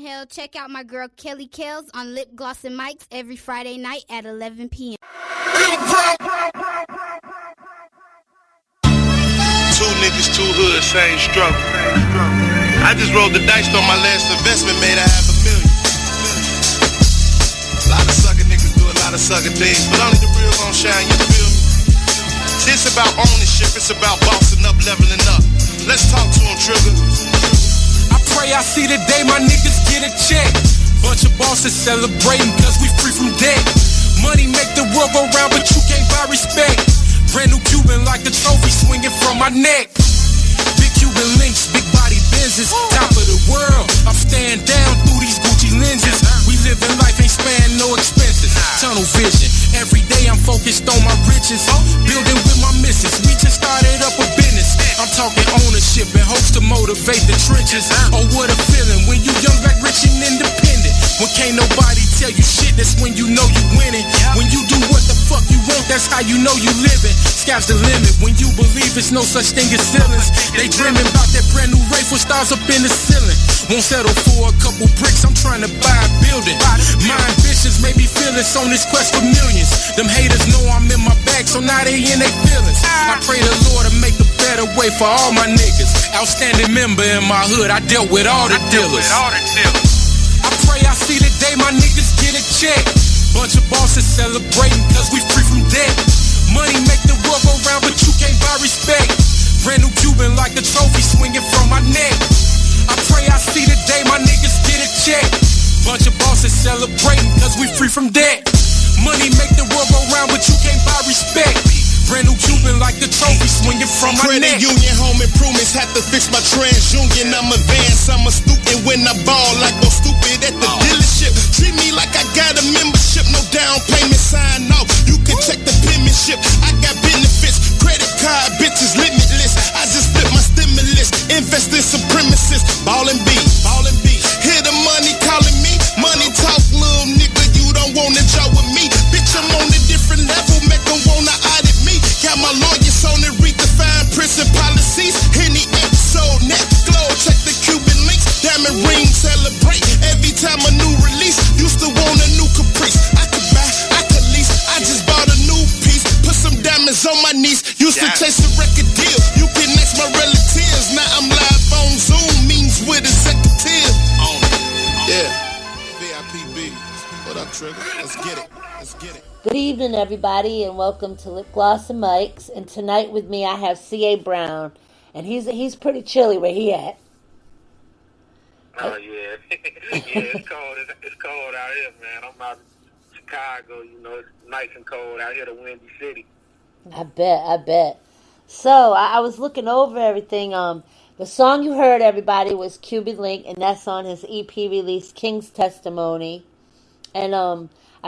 hell, check out my girl KellyKel's on Lip Gloss and Mics every Friday night at 11 p.m. Two niggas, two hoods, same struggle. I just rolled the dice on my last investment, made $500,000. A lot of sucker niggas do a lot of sucker things, but only the real gon' shine, you feel me? It's about ownership, it's about bossing up, leveling up. Let's talk to him, Trigger. I pray I see the day my niggas get a check. Bunch of bosses celebrating cause we free from debt. Money make the world go round, but you can't buy respect. Brand new Cuban like a trophy swinging from my neck. Big Cuban links, big body Benzes, top of the world. I'm staring down through these Gucci lenses. We living life, ain't sparing no expenses. Tunnel vision, every day I'm focused on my riches. Building with my missus, we just started up a business. I'm talking ownership and hopes to motivate the trenches. Oh, what a feeling when you young, like rich and independent. When can't nobody tell you shit, that's when you know you winning. When you do what the fuck you want, that's how you know you living. Sky's the limit when you believe it's no such thing as ceilings. They dreaming about that brand new race with stars up in the ceiling. Won't settle for a couple bricks, I'm trying to buy a building. My ambitions made me fearless on this quest for millions. Them haters know I'm in my bag, so now they in their feelings. I pray the Lord to make a better way for all my niggas. Outstanding member in my hood, I dealt with all the dealers. I pray I see the day my niggas get a check. Bunch of bosses celebrating cause we free from debt. Money make the world go round, but you can't buy respect. Brand new Cuban like a trophy swinging from my neck. I pray I see the day my niggas get a check. Bunch of bosses celebrating cause we free from debt. Money make the world go round, but you can't buy respect. Brand new Cuban like the trophy swinging from my Credit neck. union, home improvements, have to fix my TransUnion. I'm advanced, I'm a student when I ball like no stupid at the dealership. Treat me like I got a membership, no down payment, sign off. You can check the penmanship, I got benefits. Credit card, bitches limitless. I just flip my stimulus, invest in supremacists. Ballin' B, hear the money calling me. Money talk, little nigga, you don't wanna joke with me. Bitch, I'm on a different level, make them wanna audit me. Got my lawyers on it, redefine prison policies. Any episode, net glow, check the Cuban links. Diamond ring, celebrate every time a new release. Used to want a new Caprice, I could buy, I could lease. I just bought a new piece, put some diamonds on my knees. Used to chase a record deal, you can ask my relatives. Now I'm live on Zoom, meetings with executives. Yeah, VIPB, what up, Trigger? Let's get it, let's get it. Good evening, everybody, and welcome to Lip Gloss and Mics. And tonight with me, I have C.A.Brown, and he's pretty chilly where he at. Oh yeah, it's cold. It's cold out here, man. I'm out in Chicago. You know, it's nice and cold out here, the Windy City. I bet. So I was looking over everything. The song you heard, everybody, was Cuban Link, and that's on his EP release, King's Testimony. And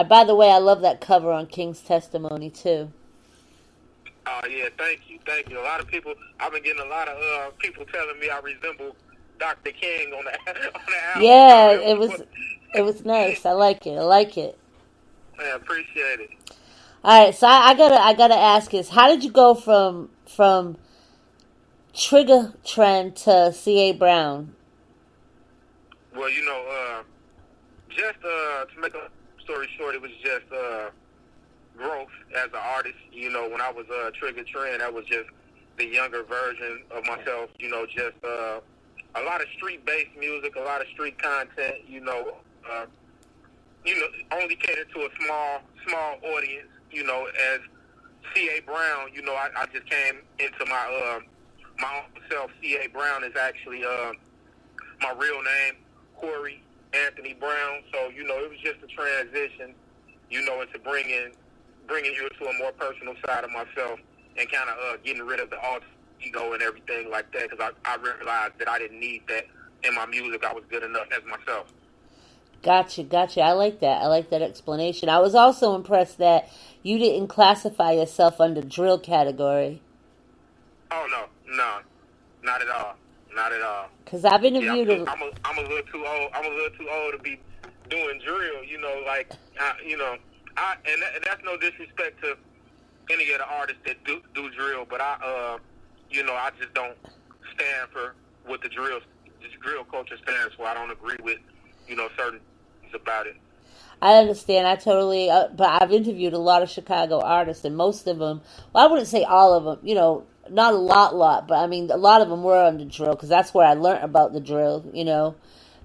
by the way, I love that cover on King's Testimony too. Oh yeah, thank you. A lot of people, I've been getting a lot of people telling me I resemble Dr. King on the album. Yeah, it was nice. I like it. Man, appreciate it. All right, so I gotta ask is, how did you go from Trigger Trend to C.A.Brown? Well, you know, just to make a story short, it was just growth as an artist. You know, when I was Trigger Trend, that was just the younger version of myself. You know, just a lot of street-based music, a lot of street content. You know, only catered to a small audience. You know, as C.A.Brown, you know, I just came into my own self. C.A.Brown is actually my real name, Corey Anthony Brown. So, you know, it was just a transition, you know, into bringing you to a more personal side of myself and kind of getting rid of the alter ego and everything like that, because I realized that I didn't need that in my music. I was good enough as myself. Gotcha. I like that explanation. I was also impressed that you didn't classify yourself under drill category. Oh, no, not at all. Because I've interviewed I'm a little too old. I'm a little too old to be doing drill. You know, like that's no disrespect to any of the artists that do drill, but I just don't stand for what the drill culture stands for. I don't agree with, certain things about it. I understand. I totally, but I've interviewed a lot of Chicago artists, and most of them, well, I wouldn't say all of them, not a lot, but I mean, a lot of them were on the drill, because that's where I learned about the drill.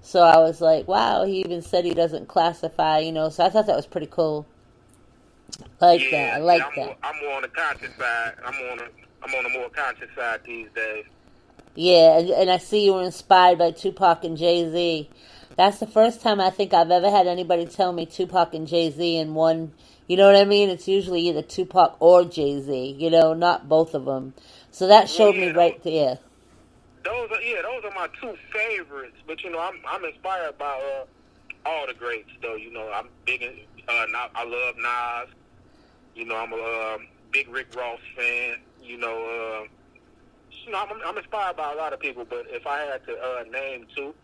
So I was like, wow, he even said he doesn't classify, so I thought that was pretty cool. I like that. I'm more on the conscious side. I'm on the more conscious side these days. Yeah, and I see you were inspired by Tupac and Jay-Z. That's the first time I think I've ever had anybody tell me Tupac and Jay-Z in one. You know what I mean? It's usually either Tupac or Jay-Z, not both of them. So that showed me right there. Those are my two favorites. But I'm inspired by all the greats, though. I'm big. I love Nas. I'm a big Rick Ross fan. I'm inspired by a lot of people. But if I had to name two,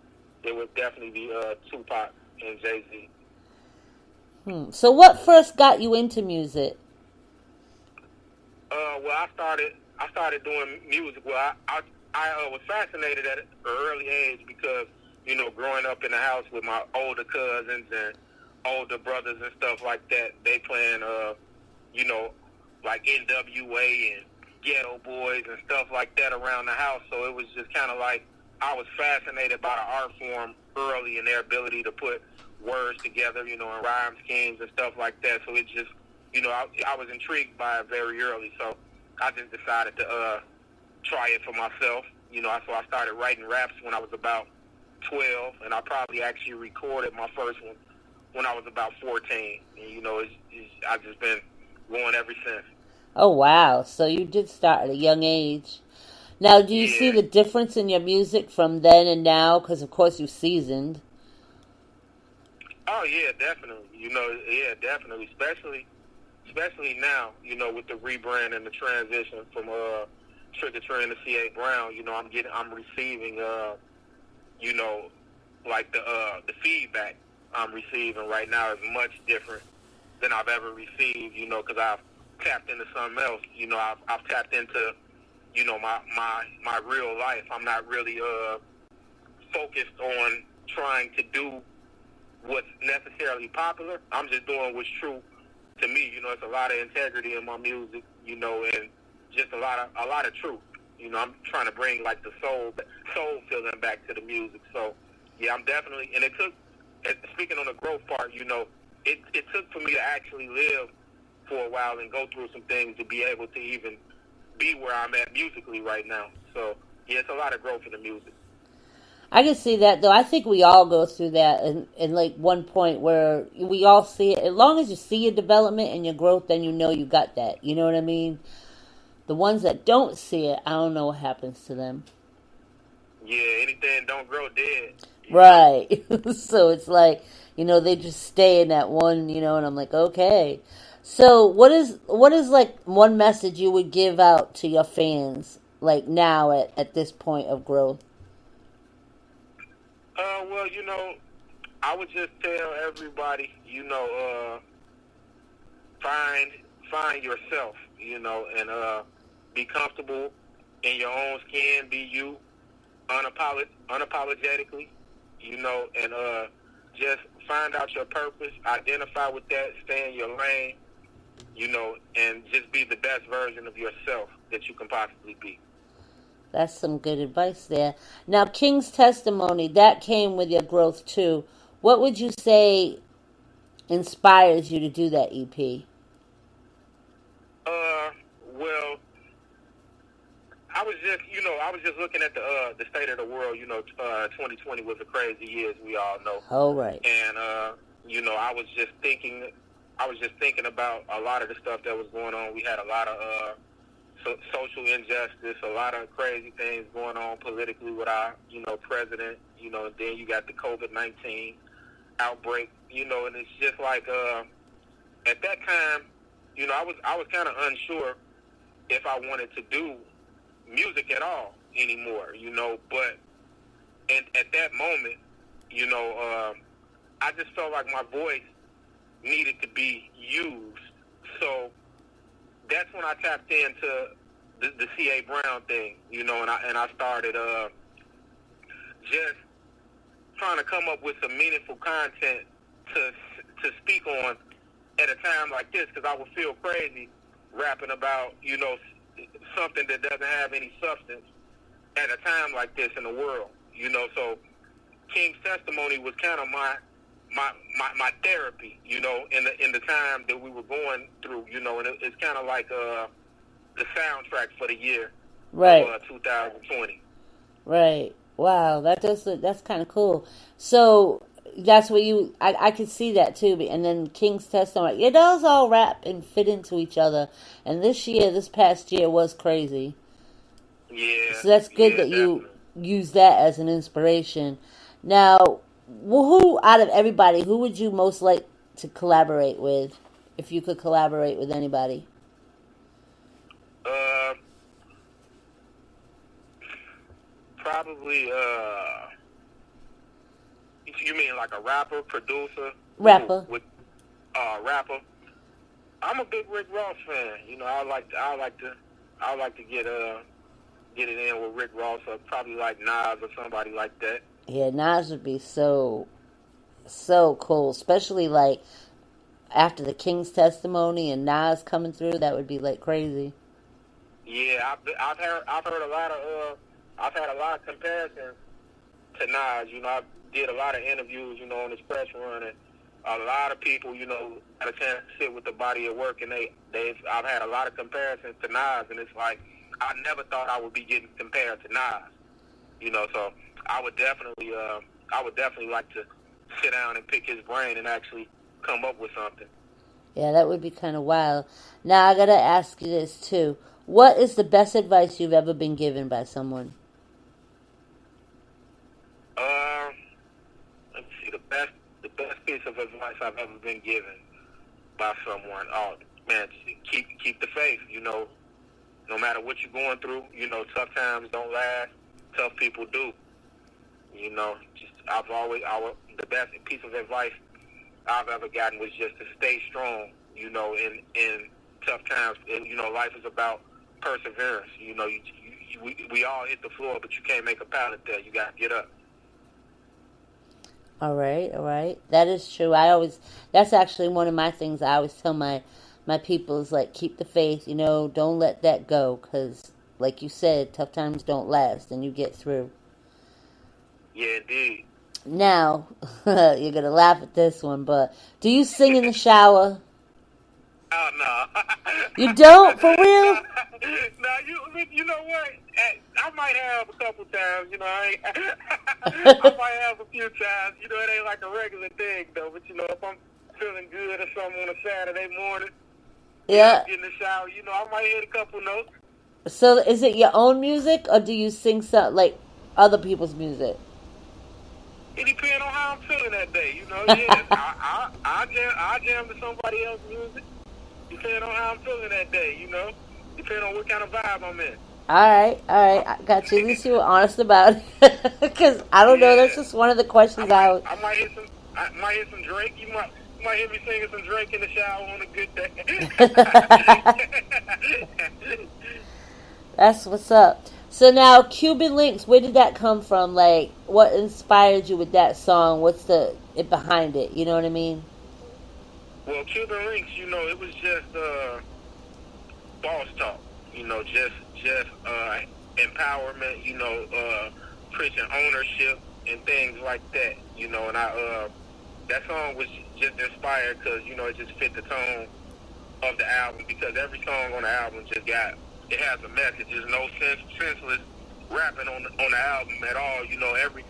it would definitely be Tupac and Jay-Z. So what first got you into music? Well, I started doing music. Well, I was fascinated at an early age because, growing up in the house with my older cousins and older brothers and stuff like that, they playing, like NWA and Ghetto Boys and stuff like that around the house. So it was just kind of like I was fascinated by the art form early and their ability to put words together, and rhyme schemes and stuff like that. So it just, I was intrigued by it very early. So I just decided to try it for myself. So I started writing raps when I was about 12, and I probably actually recorded my first one when I was about 14. And, I've just been going ever since. Oh, wow. So you did start at a young age. Now, do you see the difference in your music from then and now? Because, of course, you've seasoned. Oh, yeah, definitely. Definitely. Especially now, with the rebrand and the transition from Trigger Trend to C.A.Brown, I'm receiving, like the feedback I'm receiving right now is much different than I've ever received, because I've tapped into something else. I've tapped into, my real life. I'm not really focused on trying to do what's necessarily popular. I'm just doing what's true to me. It's a lot of integrity in my music, and just a lot of truth. I'm trying to bring like the soul feeling back to the music. So yeah, I'm definitely, and it took, speaking on the growth part, it took for me to actually live for a while and go through some things to be able to even be where I'm at musically right now. So yeah, it's a lot of growth in the music. I can see that, though. I think we all go through that in like one point where we all see it. As long as you see your development and your growth, then you got that. You know what I mean? The ones that don't see it, I don't know what happens to them. Yeah, anything don't grow dead. Right. So it's like, they just stay in that one, and I'm like, okay. So what is like one message you would give out to your fans, like now at this point of growth? Well, I would just tell everybody, find yourself, and be comfortable in your own skin, be you, unapologetically, and just find out your purpose, identify with that, stay in your lane, and just be the best version of yourself that you can possibly be. That's some good advice there. Now, King's Testimony, that came with your growth too. What would you say inspires you to do that EP? Well, I was just looking at the state of the world. 2020 was a crazy year, as we all know. Oh, right. And I was just thinking about a lot of the stuff that was going on. We had a lot of social injustice, a lot of crazy things going on politically with our, president, and then you got the COVID-19 outbreak, and it's just like, at that time, I was kind of unsure if I wanted to do music at all anymore, but at that moment, I just felt like my voice needed to be used. So that's when I tapped into the C.A.Brown thing, and I started just trying to come up with some meaningful content to speak on at a time like this, because I would feel crazy rapping about, you know, something that doesn't have any substance at a time like this in the world, you know. So King's testimony was kind of my therapy, you know, in the time that we were going through, you know, and it's kind of like the soundtrack for the year, right, of 2020. Right. Wow, that's kind of cool. So that's what I could see that too. And then King's testimony, it does all rap and fit into each other. And this past year was crazy. Yeah. So that's good that definitely. you use that as an inspiration. Now, who out of everybody, who would you most like to collaborate with, if you could collaborate with anybody? Probably, you mean like a rapper, producer? Rapper. Rapper. I'm a big Rick Ross fan. You know, I like to get it in with Rick Ross, or probably like Nas or somebody like that. Yeah, Nas would be so cool, especially like after the King's testimony and Nas coming through. That would be like crazy. Yeah, I've heard a lot of I've had a lot of comparisons to Nas. You know, I did a lot of interviews, you know, on his press run, and a lot of people, you know, had a chance to sit with the body of work, and I've had a lot of comparisons to Nas, and it's like I never thought I would be getting compared to Nas. You know, so I would definitely like to sit down and pick his brain and actually come up with something. Yeah, that would be kind of wild. Now I gotta ask you this too: what is the best advice you've ever been given by someone? Let's see, the best piece of advice I've ever been given by someone. Oh man, keep the faith. You know, no matter what you're going through, you know, tough times don't last. Tough people do. You know, the best piece of advice I've ever gotten was just to stay strong. You know, in tough times. You know, life is about perseverance. You know, we all hit the floor, but you can't make a pallet there. You got to get up. All right. That is true. That's actually one of my things I always tell my people is like, keep the faith, you know, don't let that go, because like you said, tough times don't last and you get through. Yeah, indeed. Now, you're going to laugh at this one, but do you sing in the shower? Oh, no. You don't, for real? No, you know what? I might have a couple times, you know, I might have a few times, you know, it ain't like a regular thing, though, but, you know, if I'm feeling good or something on a Saturday morning, Yeah. get in the shower, you know, I might hit a couple notes. So is it your own music, or do you sing some, like other people's music? It depends on how I'm feeling that day, you know, yeah. I jam to somebody else's music, depending on how I'm feeling that day, you know, depending on what kind of vibe I'm in. All right, I got you. At least you were honest about it, because I don't know. That's just one of the questions I might hit some Drake. You might hear me singing some Drake in the shower on a good day. That's what's up. So now, Cuban Links, where did that come from? Like, what inspired you with that song? What's it behind it? You know what I mean? Well, Cuban Links, you know, it was just boss talk. You know, just empowerment. You know, preaching ownership and things like that. You know, and that song was just inspired because, you know, it just fit the tone of the album, because every song on the album it has a message. There's no senseless rapping on the album at all. You know, every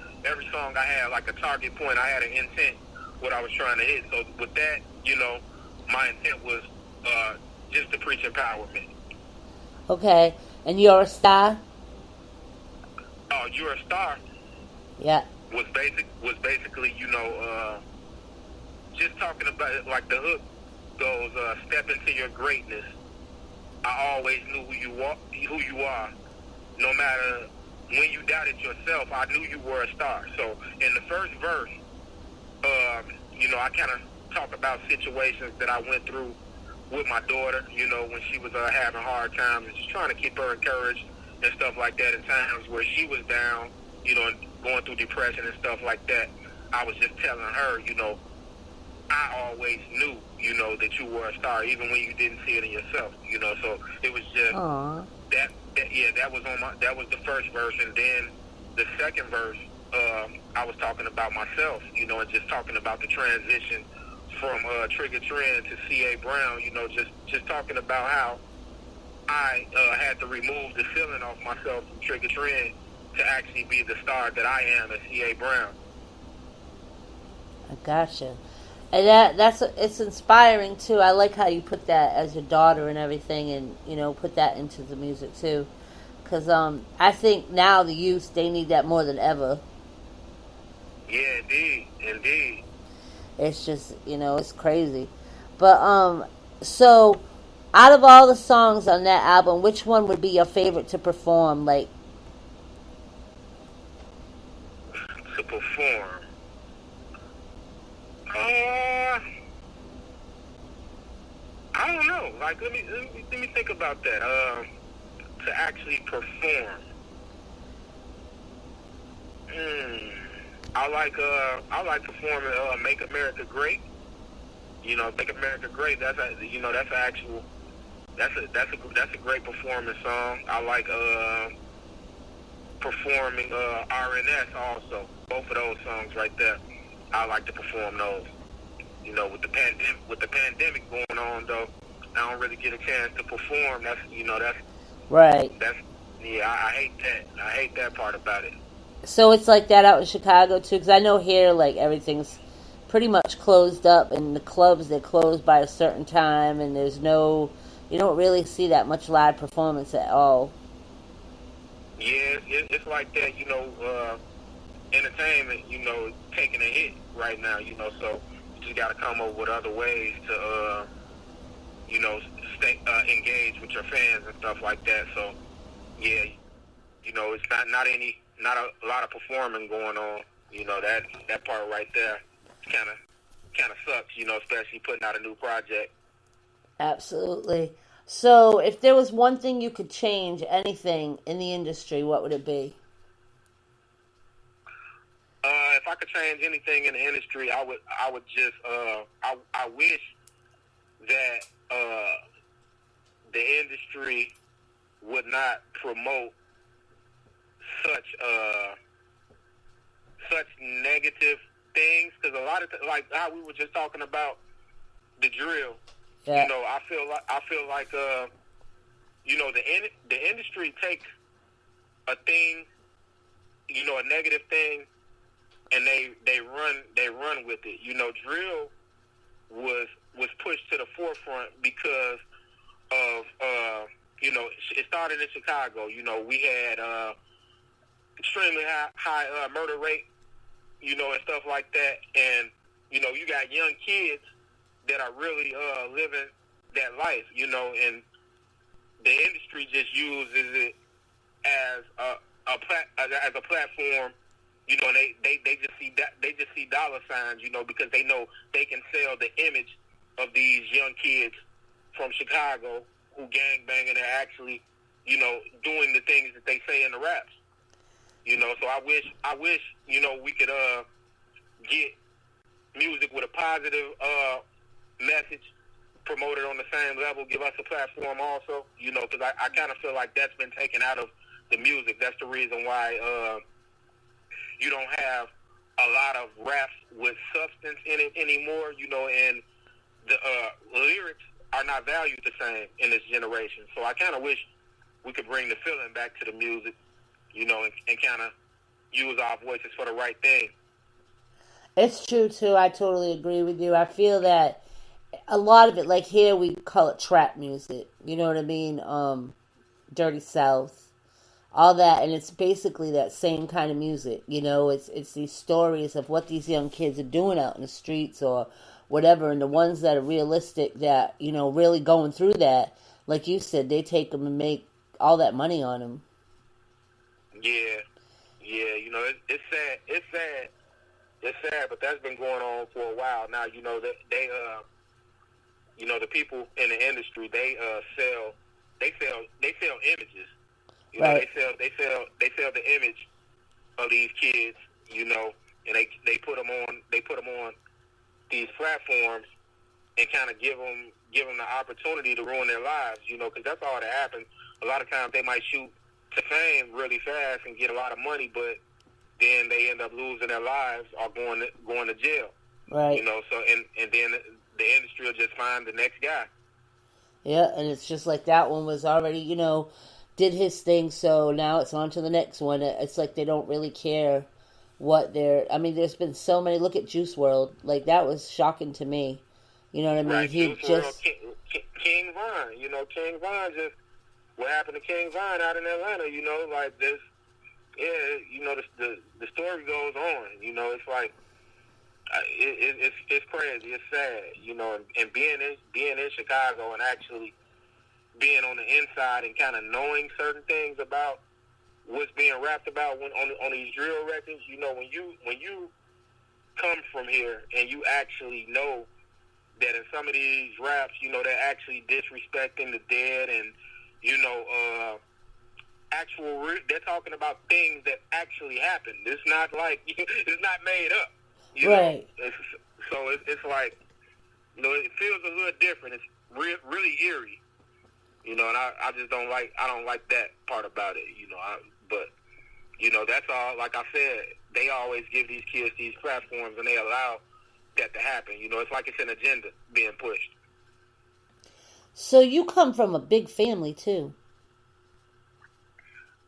song I had like a target point. I had an intent what I was trying to hit. So with that, you know, my intent was just to preach empowerment. Okay, and You're a Star? Oh, You're a Star. Yeah. Was basically, you know, just talking about it, like the hook goes, step into your greatness. I always knew who you are. No matter when you doubted yourself, I knew you were a star. So in the first verse, you know, I kind of talk about situations that I went through with my daughter, you know, when she was having hard times, and just trying to keep her encouraged and stuff like that in times where she was down, you know, and going through depression and stuff like that. I was just telling her, I always knew, that you were a star, even when you didn't see it in yourself, So it was just Aww. that was the first verse, and then the second verse, I was talking about myself, and just talking about the transition from Trigger Trend to C.A.Brown, just talking about how I had to remove the feeling off myself from Trigger Trend to actually be the star that I am as C.A.Brown. I gotcha. And it's inspiring too. I like how you put that as your daughter and everything, and put that into the music too. Because I think now the youth, they need that more than ever. Yeah, indeed. It's just, it's crazy. But so out of all the songs on that album, which one would be your favorite to perform? Like, to perform. I don't know. Like, let me think about that. To actually perform. I like performing "Make America Great." "Make America Great." That's a great performance song. I like performing RNS also. Both of those songs right there. I like to perform those. With the pandemic going on though, I don't really get a chance to perform. That's right. I hate that. I hate that part about it. So it's like that out in Chicago too, because I know here like everything's pretty much closed up, and the clubs, they're closed by a certain time, and you don't really see that much live performance at all. Yeah, it's like that. Entertainment, taking a hit right now. So you just got to come up with other ways to stay engaged with your fans and stuff like that. So yeah, it's not a lot of performing going on. That part right there kind of sucks. Especially putting out a new project. Absolutely. So if there was one thing you could change, anything in the industry, what would it be? If I could change anything in the industry, I would just I wish that the industry would not promote such negative things, because a lot of like how we were just talking about the drill. Yeah. I feel like the industry takes a thing, a negative thing, and they run with it. Drill was pushed to the forefront because of it started in Chicago. We had extremely high murder rate, and stuff like that, and you got young kids that are really living that life, and the industry just uses it as a platform. And they just see dollar signs, because they know they can sell the image of these young kids from Chicago who gangbanging and actually, doing the things that they say in the raps. So I wish, we could get music with a positive message promoted on the same level, give us a platform also, because I kind of feel like that's been taken out of the music. That's the reason why you don't have a lot of raps with substance in it anymore, and the lyrics are not valued the same in this generation. So I kind of wish we could bring the feeling back to the music, and kind of use our voices for the right thing. It's true too. I totally agree with you. I feel that a lot of it, like here we call it trap music. You know what I mean? Dirty South, all that, and it's basically that same kind of music. It's these stories of what these young kids are doing out in the streets or whatever, and the ones that are realistic, that really going through that, like you said, they take them and make all that money on them. Yeah, it's sad. It's sad, but that's been going on for a while now. That they the people in the industry, they sell images. Right. They sell the image of these kids, and they put them on these platforms and kind of give them the opportunity to ruin their lives, you know, because that's all that happens. A lot of times they might shoot to fame really fast and get a lot of money, but then they end up losing their lives or going to jail. Right. You know, so and then the industry will just find the next guy. Yeah, and it's just like that one was already, you know, did his thing, so now it's on to the next one. It's like they don't really care what they're... I mean, there's been so many... Look at Juice WRLD. Like, that was shocking to me. You know what I mean? Right, He Juice just... WRLD, King Von. You know, King Von just... What happened to King Von out in Atlanta, you know, like this... Yeah, you know, the story goes on. You know, it's like... It's crazy. It's sad, you know, and being in Chicago and actually being on the inside and kind of knowing certain things about what's being rapped about on these drill records. You know, when you come from here and you actually know that in some of these raps, you know, they're actually disrespecting the dead, and you know, they're talking about things that actually happened. It's not like it's not made up. You right. know? It's like, you know, it feels a little different. It's really eerie, you know, and I just don't like that part about it, you know. But, you know, that's all. Like I said, they always give these kids these platforms and they allow that to happen. You know, it's like it's an agenda being pushed. So you come from a big family too.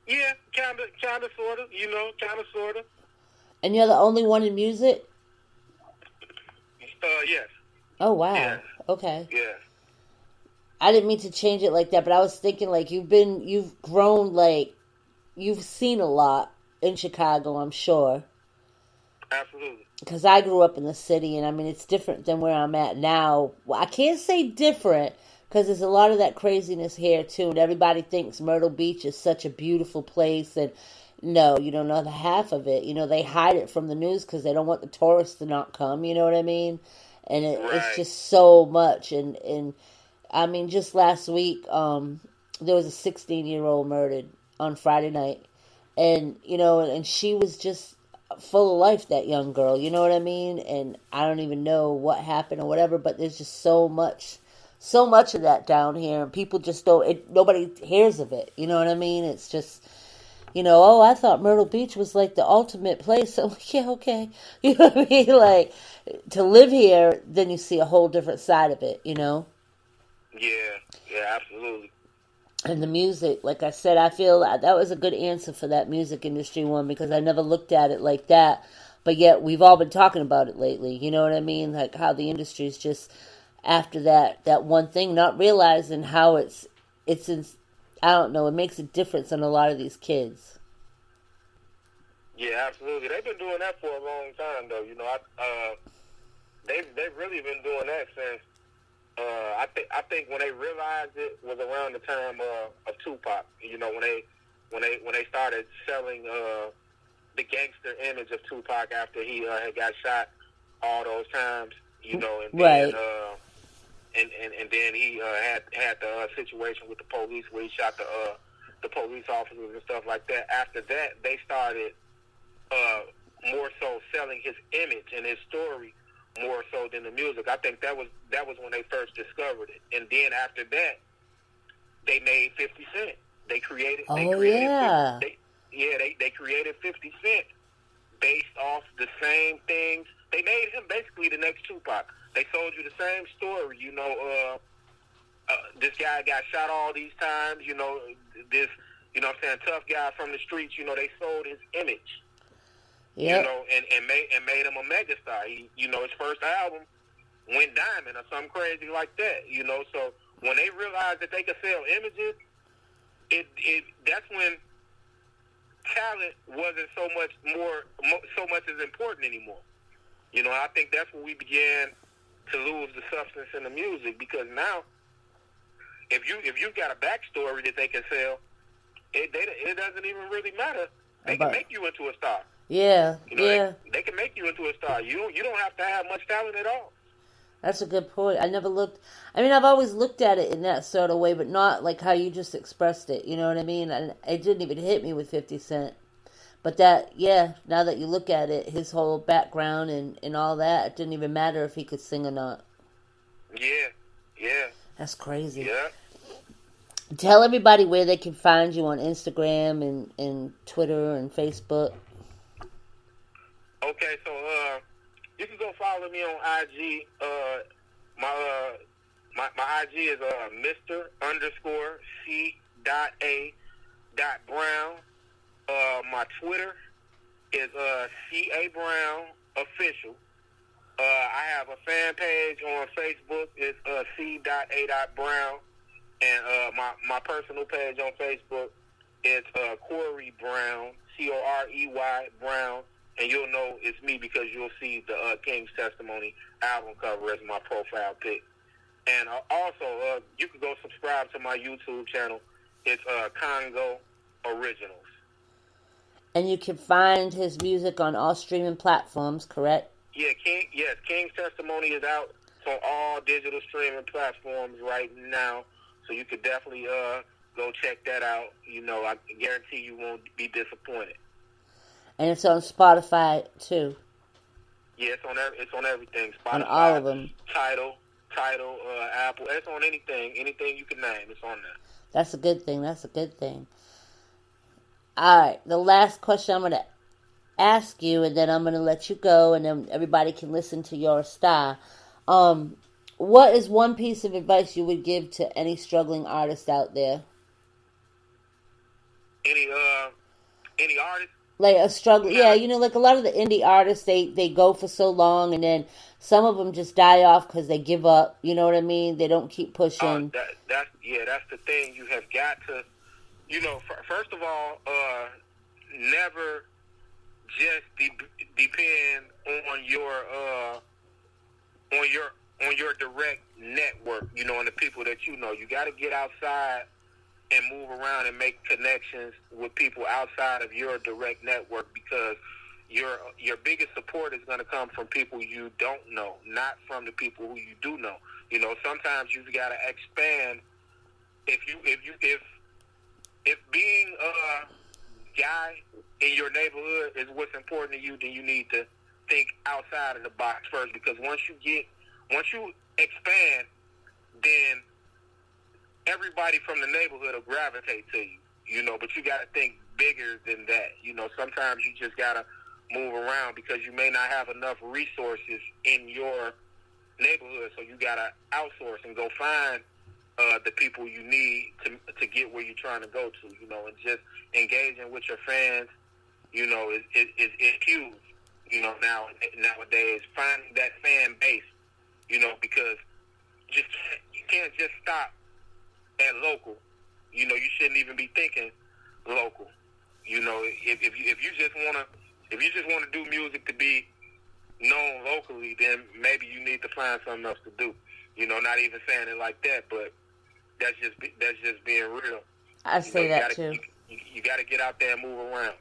Yeah, kind of, sort of, you know, kind of, sort of. And you're the only one in music? Yes. Oh, wow. Yeah. Okay. Yeah. I didn't mean to change it like that, but I was thinking, like, you've grown, like, you've seen a lot in Chicago, I'm sure. Absolutely. Because I grew up in the city, and, I mean, it's different than where I'm at now. Well, I can't say different, because there's a lot of that craziness here, too, and everybody thinks Myrtle Beach is such a beautiful place, and no, you don't know the half of it. You know, they hide it from the news because they don't want the tourists to not come, you know what I mean? And it's just so much. And I mean, just last week, there was a 16-year-old murdered on Friday night. And, you know, and she was just full of life, that young girl, you know what I mean? And I don't even know what happened or whatever, but there's just so much of that down here. And people just nobody hears of it, you know what I mean? It's just... You know, oh, I thought Myrtle Beach was like the ultimate place. I'm like, yeah, okay. You know what I mean? Like, to live here, then you see a whole different side of it, you know? Yeah, absolutely. And the music, like I said, I feel that was a good answer for that music industry one, because I never looked at it like that. But yet, we've all been talking about it lately. You know what I mean? Like, how the industry's just, after that one thing, not realizing how it's I don't know, it makes a difference on a lot of these kids. Yeah, absolutely. They've been doing that for a long time, though. You know, they've really been doing that since. I think when they realized it was around the time of Tupac. You know, when they started selling the gangster image of Tupac after he had got shot all those times. You know, and right. then, and then he had the situation with the police where he shot the police officers and stuff like that. After that, they started more so selling his image and his story more so than the music. I think that was when they first discovered it. And then after that, they made 50 Cent. They created they created 50 Cent based off the same things. They made him basically the next Tupac. They sold you the same story, you know, this guy got shot all these times, you know, this, you know what I'm saying, tough guy from the streets, you know, they sold his image. Yep. You know, and made him a megastar. He, you know, his first album went diamond or something crazy like that, you know. So when they realized that they could sell images, that's when talent wasn't so much as important anymore. You know, I think that's when we began to lose the substance in the music, because now if you've got a backstory that they can sell, it doesn't even really matter. They can make you into a star. Yeah, you know, yeah. They can make you into a star. You don't have to have much talent at all. That's a good point. I never looked... I mean, I've always looked at it in that sort of way, but not like how you just expressed it. You know what I mean? And it didn't even hit me with 50 Cent. But that, yeah, now that you look at it, his whole background and all that, it didn't even matter if he could sing or not. Yeah. That's crazy. Yeah. Tell everybody where they can find you on Instagram and Twitter and Facebook. Okay, so you can go follow me on IG. My IG is Mr. C.A.Brown. My Twitter is C.A.Brown official. I have a fan page on Facebook. It's C.A.Brown. And my personal page on Facebook is Corey Brown, Corey Brown. And you'll know it's me because you'll see the King's Testimony album cover as my profile pic. And also, you can go subscribe to my YouTube channel. It's Congo Originals. And you can find his music on all streaming platforms, correct? Yeah, King's Testimony is out on all digital streaming platforms right now. So you could definitely go check that out. You know, I guarantee you won't be disappointed. And it's on Spotify too. Yeah, it's on everything. Spotify, on all of them. Tidal, Apple. It's on anything you can name. It's on there. That's a good thing. All right, the last question I'm going to ask you, and then I'm going to let you go, and then everybody can listen to your style. What is one piece of advice you would give to any struggling artist out there? Any artist? Like a struggle, yeah, you know, like a lot of the indie artists, they go for so long, and then some of them just die off because they give up. You know what I mean? They don't keep pushing. That's the thing. You have got to, you know, first of all, never just depend on your direct network. You know, and the people that you know. You got to get outside and move around and make connections with people outside of your direct network, because your biggest support is going to come from people you don't know, not from the people who you do know. You know, sometimes you've got to expand. If being a guy in your neighborhood is what's important to you, then you need to think outside of the box first, because once you expand, then everybody from the neighborhood will gravitate to you, you know, but you got to think bigger than that. You know, sometimes you just got to move around because you may not have enough resources in your neighborhood, so you got to outsource and go find the people you need to get where you're trying to go to, you know, and just engaging with your fans, you know, is huge, you know, nowadays, finding that fan base, you know, because you can't just stop at local. You know, you shouldn't even be thinking local. You know, if you just want to do music to be known locally, then maybe you need to find something else to do. You know, not even saying it like that, but that's just being real. I say that too. You got to get out there and move around.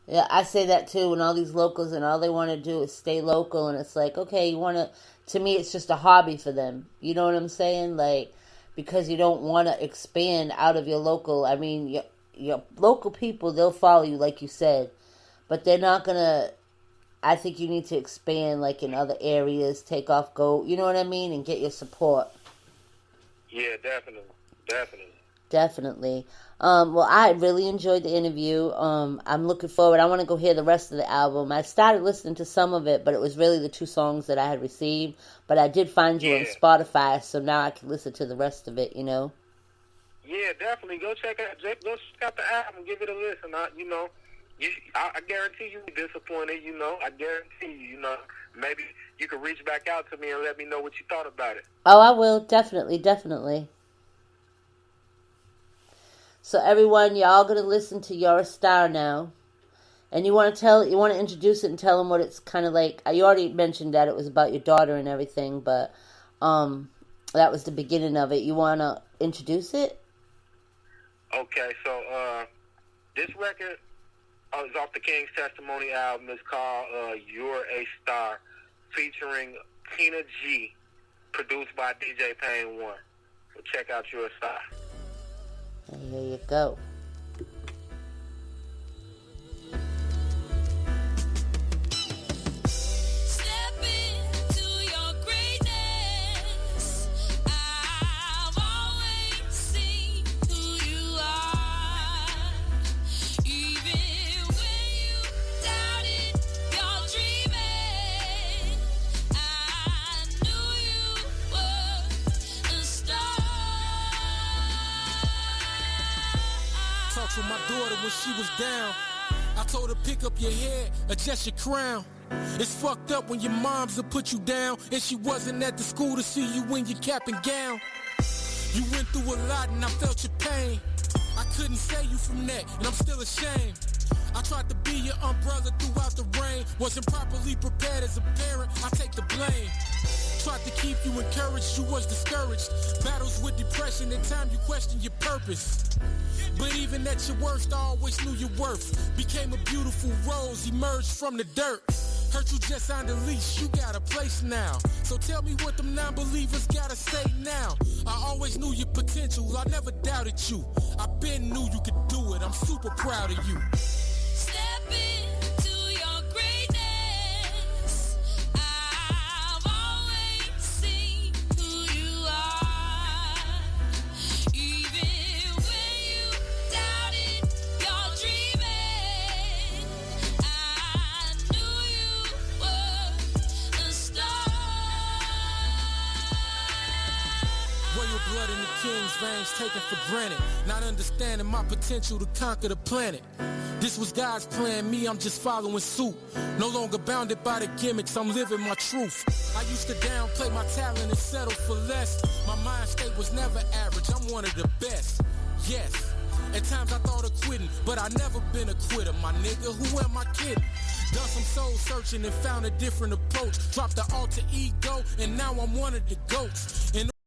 Yeah, I say that too. When all these locals and all they want to do is stay local, and it's like, okay, to me, it's just a hobby for them. You know what I'm saying? Like, because you don't want to expand out of your local. I mean, your local people, they'll follow you, like you said, but they're not going to. I think you need to expand, like, in other areas, take off, go, you know what I mean, and get your support. Yeah, Definitely. Well, I really enjoyed the interview. I'm looking forward. I want to go hear the rest of the album. I started listening to some of it, but it was really the 2 songs that I had received. But I did find you on Spotify, so now I can listen to the rest of it, you know? Yeah, definitely. Go check out the album. Give it a listen. I guarantee you'll be disappointed, you know. I guarantee you, you know. Maybe you can reach back out to me and let me know what you thought about it. Oh, I will. Definitely. So everyone, y'all gonna listen to You're a Star now. And you want to introduce it and tell them what it's kind of like. You already mentioned that it was about your daughter and everything, but that was the beginning of it. You want to introduce it? Okay, so this record is off the King's Testimony album. It's called You're a Star, featuring Tina G, produced by DJ Payne 1. So check out You're a Star. And here you go. for my daughter when she was down. I told her pick up your head, adjust your crown. It's fucked up when your moms will put you down and she wasn't at the school to see you in your cap and gown. You went through a lot and I felt your pain. I couldn't save you from that and I'm still ashamed. I tried to be your umbrella throughout the rain. Wasn't properly prepared as a parent, I take the blame. Tried to keep you encouraged, you was discouraged. Battles with depression, in time you question your purpose. But even at your worst, I always knew your worth. Became a beautiful rose, emerged from the dirt. Hurt you just signed a lease, you got a place now. So tell me what them non-believers gotta say now. I always knew your potential, I never doubted you. I been knew you could do it, I'm super proud of you. Step into your greatness. I've always seen who you are. Even when you doubted your dreaming, I knew you were a star. Royal blood in the king's veins taken for granted. Not understanding my potential to conquer the planet. This was God's plan, me, I'm just following suit. No longer bounded by the gimmicks, I'm living my truth. I used to downplay my talent and settle for less. My mind state was never average, I'm one of the best. Yes, at times I thought of quitting, but I never been a quitter, my nigga, who am I kidding? Done some soul searching and found a different approach. Dropped the alter ego, and now I'm one of the GOATs. And